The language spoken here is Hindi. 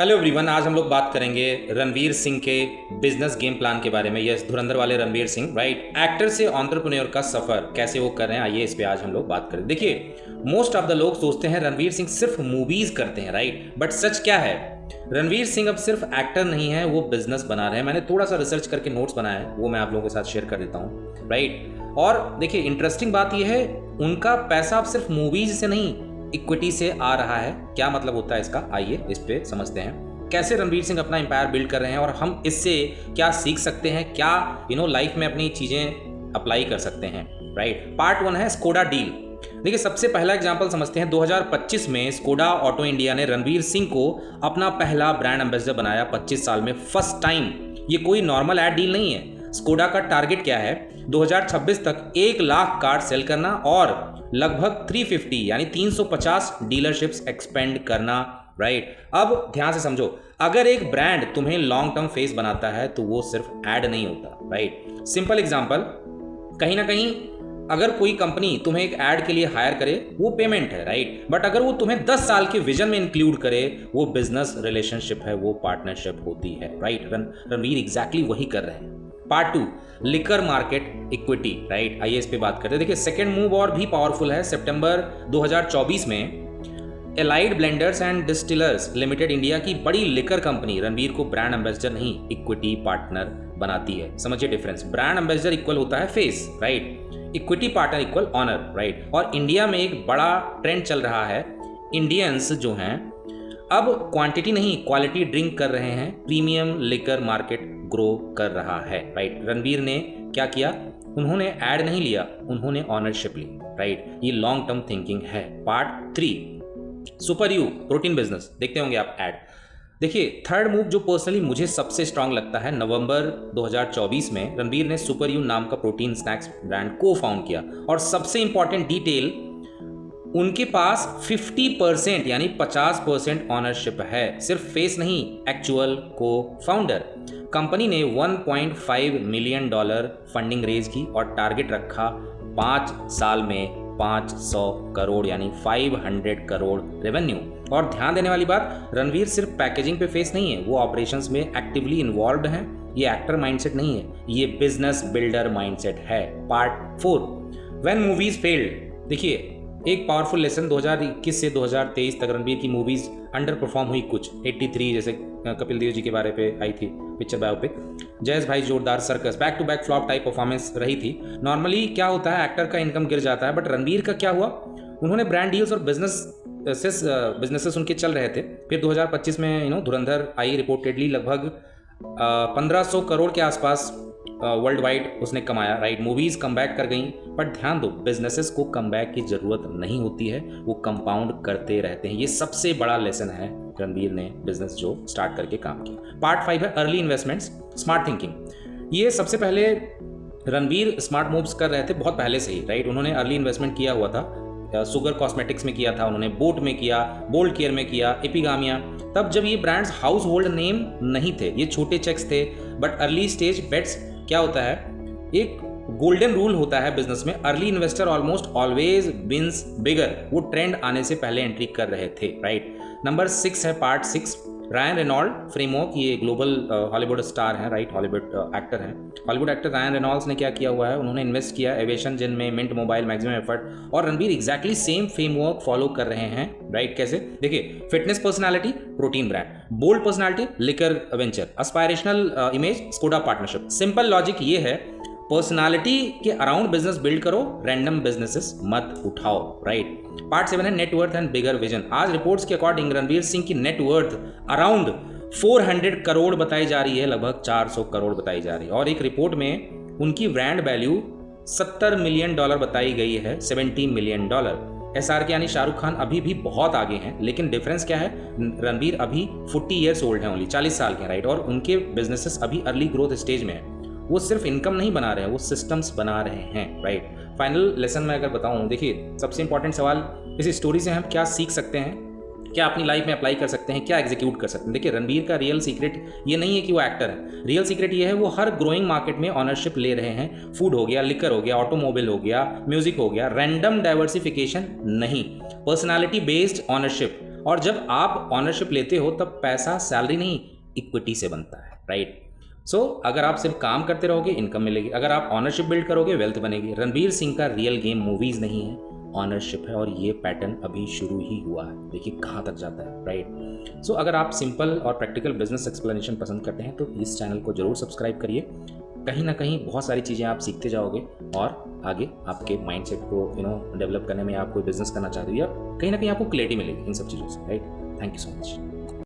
हेलो एवरीवन, आज हम लोग बात करेंगे रणवीर सिंह के बिजनेस गेम प्लान के बारे में। यस, धुरंधर वाले रणवीर सिंह, राइट। एक्टर से एंटरप्रेन्योर का सफर कैसे वो कर रहे हैं, आइए इस पे आज हम लोग बात करें। देखिए, मोस्ट ऑफ द लोग सोचते हैं रणवीर सिंह सिर्फ मूवीज करते हैं, राइट। बट सच क्या है, रणवीर सिंह अब सिर्फ एक्टर नहीं है, वो बिजनेस बना रहे हैं। मैंने थोड़ा सा रिसर्च करके नोट्स बनाया है, वो मैं आप लोगों के साथ शेयर कर देता हूँ, राइट। और देखिए, इंटरेस्टिंग बात यह है, उनका पैसा अब सिर्फ मूवीज से नहीं, इक्विटी से आ रहा है। क्या मतलब होता है इसका, आइए इस पे समझते हैं कैसे रणवीर सिंह अपना एम्पायर बिल्ड कर रहे हैं और हम इससे क्या सीख सकते हैं, क्या लाइफ में अपनी चीजें अप्लाई कर सकते हैं, राइट। पार्ट 1 है स्कोडा डील। देखिए, सबसे पहला एग्जांपल समझते हैं। 2025 में स्कोडा ऑटो इंडिया ने रणवीर सिंह को अपना पहला ब्रांड एम्बेसडर बनाया। 25 साल में फर्स्ट टाइम। ये कोई नॉर्मल एड डील नहीं है। स्कोडा का टारगेट क्या है, 2026 तक 1 लाख कार सेल करना और लगभग 350 यानी 350 डीलरशिप्स एक्सपेंड करना, राइट। अब ध्यान से समझो, अगर एक ब्रांड तुम्हें लॉन्ग टर्म फेस बनाता है तो वो सिर्फ ऐड नहीं होता, राइट। सिंपल एग्जांपल, कहीं ना कहीं अगर कोई कंपनी तुम्हें एक ऐड के लिए हायर करे, वो पेमेंट है, राइट। बट अगर वो तुम्हें 10 साल के विजन में इंक्लूड करे, वो बिजनेस रिलेशनशिप है, वो पार्टनरशिप होती है, राइट। रणवीर एग्जैक्टली वही कर रहे हैं। Part 2, liquor market equity, right. आइए इस पे बात करते हैं। देखिए, सेकेंड मूव और भी पावरफुल है। सितंबर 2024 में allied blenders and distillers limited, India की बड़ी लिकर कंपनी, रणवीर को ब्रांड एम्बेसडर नहीं, इक्विटी पार्टनर बनाती है। समझिए डिफरेंस। ब्रांड एम्बेसडर इक्वल होता है face, right. Equity partner equal owner, right. और इंडिया में एक बड़ा ट्रेंड चल रहा है, इंडियंस जो हैं अब क्वांटिटी नहीं क्वालिटी ड्रिंक कर रहे हैं। प्रीमियम लिकर मार्केट ग्रो कर रहा है, राइट। रणवीर ने क्या किया, उन्होंने ऐड नहीं लिया, उन्होंने ऑनरशिप ली, राइट। ये लॉन्ग टर्म थिंकिंग है। Part 3, super you protein business. देखते होंगे आप ऐड। देखिए, थर्ड मूव जो पर्सनली मुझे सबसे स्ट्रांग लगता है, नवंबर 2024 में रणवीर ने सुपर यू नाम का प्रोटीन स्नैक्स ब्रांड को फाउंड किया। और सबसे इंपॉर्टेंट डिटेल, उनके पास 50% यानी 50% ऑनरशिप है। सिर्फ फेस नहीं, एक्चुअल को फाउंडर। कंपनी ने $1.5 मिलियन फंडिंग रेज की और टारगेट रखा 5 साल में 500 करोड़ यानी 500 करोड़ रेवेन्यू। और ध्यान देने वाली बात, रणवीर सिर्फ पैकेजिंग पे फेस नहीं है, वो ऑपरेशंस में एक्टिवली इन्वॉल्व हैं। ये एक्टर माइंडसेट नहीं है, ये बिजनेस बिल्डर माइंडसेट है। Part 4, when movies failed. देखिए, एक पावरफुल लेसन 2021 से 2023 तक रणवीर की मूवीज अंडर परफॉर्म हुई। कुछ 83 जैसे कपिल देव जी के बारे पे आई थी picture biopic, Jayeshbhai Jordaar Cirkus, back to back flop type performance रही थी। नॉर्मली क्या होता है, एक्टर का इनकम गिर जाता है। बट रणवीर का क्या हुआ, उन्होंने ब्रांड डील्स और बिजनेसेस उनके चल रहे थे। फिर 2025 में धुरंधर आई, रिपोर्टेडली लगभग 1500 करोड़ के आसपास वर्ल्ड वाइड उसने कमाया, राइट। मूवीज कम बैक कर गई। बट ध्यान दो, बिजनेसेस को कम बैक की जरूरत नहीं होती है, वो कंपाउंड करते रहते हैं। ये सबसे बड़ा लेसन है रणवीर ने बिजनेस जो स्टार्ट करके काम किया। पार्ट 5 है अर्ली इन्वेस्टमेंट्स, स्मार्ट थिंकिंग। ये सबसे पहले रणवीर स्मार्ट मूव्स कर रहे थे बहुत पहले से ही, राइट। उन्होंने अर्ली इन्वेस्टमेंट किया हुआ था, सुगर कॉस्मेटिक्स में किया था उन्होंने, बोट में किया, बोल्ड केयर में किया, एपिगामिया। तब जब ये ब्रांड्स हाउस होल्ड नेम नहीं थे, ये छोटे चेक्स थे। बट अर्ली स्टेज बेट्स क्या होता है, एक गोल्डन रूल होता है बिजनेस में, early investor almost always wins bigger. वो ट्रेंड आने से पहले एंट्री कर रहे थे, राइट। नंबर 6 है, पार्ट 6, रायन रेनॉल्ड फ्रेमवर्क। ये ग्लोबल हॉलीवुड स्टार हैं, राइट, हॉलीवुड एक्टर हैं। हॉलीवुड एक्टर रायन रेनॉल्ड्स ने क्या किया हुआ है, उन्होंने इन्वेस्ट किया एविएशन जिन में, मिंट मोबाइल, मैक्सिमम एफर्ट। और Ranveer exactly same framework follow कर रहे हैं, राइट। कैसे, देखिए, fitness personality protein brand, bold personality liquor venture, aspirational image Skoda partnership. Simple logic ये है, पर्सनालिटी के अराउंड बिजनेस बिल्ड करो, रैंडम बिजनेसेस मत उठाओ, राइट। पार्ट 7 है नेटवर्थ एंड बिगर विजन। आज रिपोर्ट्स के अकॉर्डिंग रणवीर सिंह की नेटवर्थ अराउंड 400 करोड़ बताई जा रही है, लगभग 400 करोड़ बताई जा रही है। और एक रिपोर्ट में उनकी ब्रांड वैल्यू $70 मिलियन बताई गई है, $70 मिलियन। SRK यानी शाहरुख खान अभी भी बहुत आगे हैं, लेकिन डिफरेंस क्या है, रणवीर अभी 40 ईयर्स ओल्ड हैं, ओनली 40 साल के, राइट। और उनके बिजनेसेस अभी अर्ली ग्रोथ स्टेज में है। वो सिर्फ इनकम नहीं बना रहे हैं, वो सिस्टम्स बना रहे हैं, राइट। फाइनल लेसन में अगर बताऊं, देखिए, सबसे इंपॉर्टेंट सवाल, इस स्टोरी से हम क्या सीख सकते हैं, क्या अपनी लाइफ में अप्लाई कर सकते हैं, क्या एग्जीक्यूट कर सकते हैं। देखिए, रणवीर का रियल सीक्रेट ये नहीं है कि वो एक्टर है, रियल सीक्रेट ये है, वो हर ग्रोइंग मार्केट में ऑनरशिप ले रहे हैं। फूड हो गया, लिकर हो गया, ऑटोमोबाइल हो गया, म्यूजिक हो गया, रैंडम डाइवर्सिफिकेशन नहीं, पर्सनालिटी बेस्ड ऑनरशिप। और जब आप ऑनरशिप लेते हो तब पैसा सैलरी नहीं इक्विटी से बनता है, राइट। सो अगर आप सिर्फ काम करते रहोगे इनकम मिलेगी, अगर आप ऑनरशिप बिल्ड करोगे वेल्थ बनेगी। रणवीर सिंह का रियल गेम मूवीज नहीं है, ऑनरशिप है, और ये पैटर्न अभी शुरू ही हुआ है, देखिए कहाँ तक जाता है, राइट। सो अगर आप सिंपल और प्रैक्टिकल बिजनेस एक्सप्लेनेशन पसंद करते हैं तो इस चैनल को जरूर सब्सक्राइब करिए। कहीं ना कहीं बहुत सारी चीज़ें आप सीखते जाओगे और आगे आपके माइंडसेट को डेवलप करने में, आप कोई बिजनेस करना चाहते हो या कहीं ना कहीं आपको क्लैरिटी मिलेगी इन सब चीज़ों से, right. Thank you so much.